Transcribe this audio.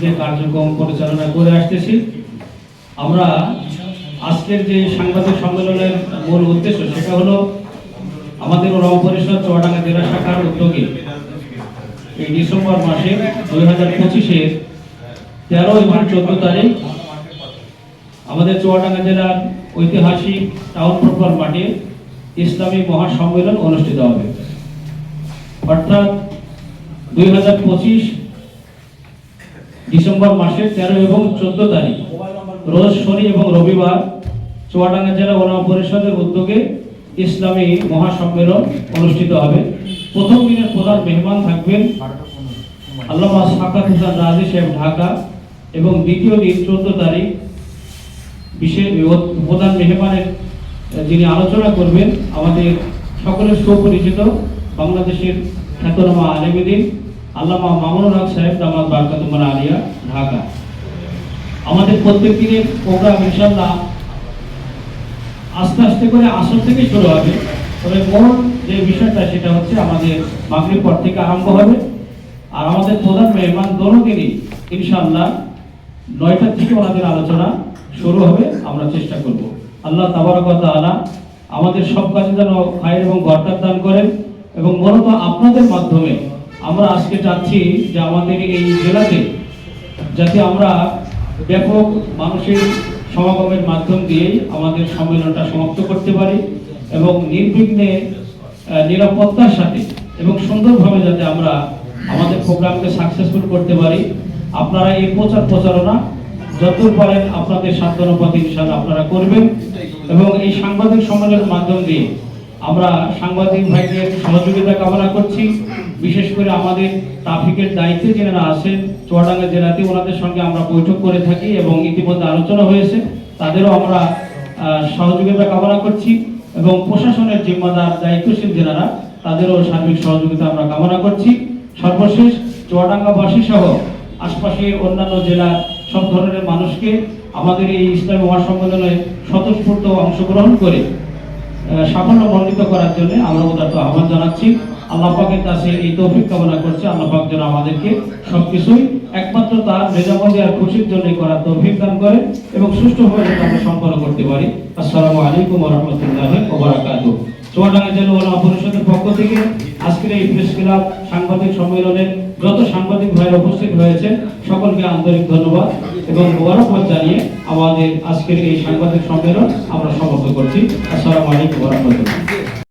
নেতৃত্বে কার্যক্রম পরিচালনা করে আসতেছি। আমরা আজকের যে সাংবাদিক সম্মেলনের মূল উদ্দেশ্য সেটা হলো আমাদের রং পরিষদ চুয়াডাঙ্গা জেলা শাখার উদ্যোগে এই ডিসেম্বর মাসে 2025-এর 13 এবং 14 তারিখ আমাদের চুয়াডাঙ্গা জেলার ঐতিহাসিক টাউন ফুটবল মাঠে ইসলামী মহাসম্মেলন অনুষ্ঠিত হবে। অর্থাৎ 2025 ডিসেম্বর মাসের 13 এবং 14 তারিখ রোজ শনি এবং রবিবার চুয়াডাঙ্গা জেলা ওলামা পরিষদের উদ্যোগে ইসলামী মহাসম্মেলন অনুষ্ঠিত হবে। প্রথম দিনের প্রধান মেহমান থাকবেন আল্লামা সাকাত হোসেন রাজি সাহেব ঢাকা এবং দ্বিতীয় দিন 14 তারিখ বিশেষ প্রধান মেহমানের যিনি আলোচনা করবেন আমাদের সকলের সুপরিচিত বাংলাদেশের খ্যাতনামা আলেমদ্বীন আল্লামা মামুনুল হক সাহেব দামাত বারকাতুল আলিয়া ঢাকা। আমাদের প্রত্যেক দিনের প্রোগ্রাম ইনশাআল্লাহ আস্তে আস্তে করে আসর থেকে শুরু হবে, তবে মূল যে বিষয়টা সেটা হচ্ছে আমাদের মাগরিব পর থেকে আরম্ভ হবে। আর আমাদের প্রধান মেহমান দোনোদিনই ইনশাআল্লাহ 9টা থেকে ওনাদের আলোচনা শুরু হবে। আমরা চেষ্টা করব আল্লাহ তাবারক ওয়া তাআলা আমাদের সব কাজে যেন খায়ের এবং বরকত দান করেন। এবং মূলত আপনাদের মাধ্যমে আমরা আজকে চাচ্ছি যে আমাদের এই জেলাতে যাতে আমরা ব্যাপক মানুষের সমাগমের মাধ্যম দিয়ে আমাদের সম্মেলনটা সমাপ্ত করতে পারি এবং নির্বিঘ্নে নিরাপত্তার সাথে এবং সুন্দরভাবে যাতে আমরা আমাদের প্রোগ্রামকে সাকসেসফুল করতে পারি। আপনারা এই প্রচারণা যতদূর পারেন আপনাদের সাধ্যনুপাতে ইনশাআল্লাহ আপনারা করবেন এবং এই সাংবাদিক সম্মেলনের মাধ্যম দিয়ে আমরা সাংবাদিক ভাইদের সহযোগিতা কামনা করছি। বিশেষ করে আমাদের ট্রাফিকের দায়িত্বে যারা আছেন চুয়াডাঙ্গা জেলাতে ওনাদের সঙ্গে আমরা বৈঠক করে থাকি এবং ইতিমধ্যে আলোচনা হয়েছে, তাদেরও আমরা সহযোগিতা কামনা করছি এবং প্রশাসনের জিম্মাদার দায়িত্বশীল যারা তাদেরও সার্বিক সহযোগিতা আমরা কামনা করছি। সর্বশেষ চুয়াডাঙ্গাবাসী সহ আশপাশের অন্যান্য জেলার সব ধরনের মানুষকে আমাদের এই ইসলামী মহাসম্মেলনে স্বতঃস্ফূর্ত অংশগ্রহণ করে সাফল্যমণ্ডিত করার জন্য আমরা উদাত্ত আহ্বান জানাচ্ছি। আল্লাহ পাকের কাছে এই তৌফিক কামনা করছি আল্লাহ পাক যেন আমাদেরকে সবকিছুই একমাত্র তার রেজামন্দি আর খুশির জন্য করার তৌফিক দান করেন এবং সুষ্ঠুভাবে যাতে আমরা সম্পন্ন করতে পারি। আসসালামু আলাইকুম ওয়া রাহমাতুল্লাহি ওয়া বারাকাতুহু। চুয়াডাঙ্গা জেলা ওলামা পরিষদের পক্ষ থেকে আজকের এই প্রেস ক্লাব সাংবাদিক সম্মেলনে যত সাংবাদিক ভাইরা উপস্থিত হয়েছে সকলকে আন্তরিক ধন্যবাদ এবং মোবারকবাদ জানিয়ে আমাদের আজকের এই সাংবাদিক সম্মেলন আমরা সমাপ্ত করছি। আসসালামু আলাইকুম ওয়া রাহমাতুল্লাহ।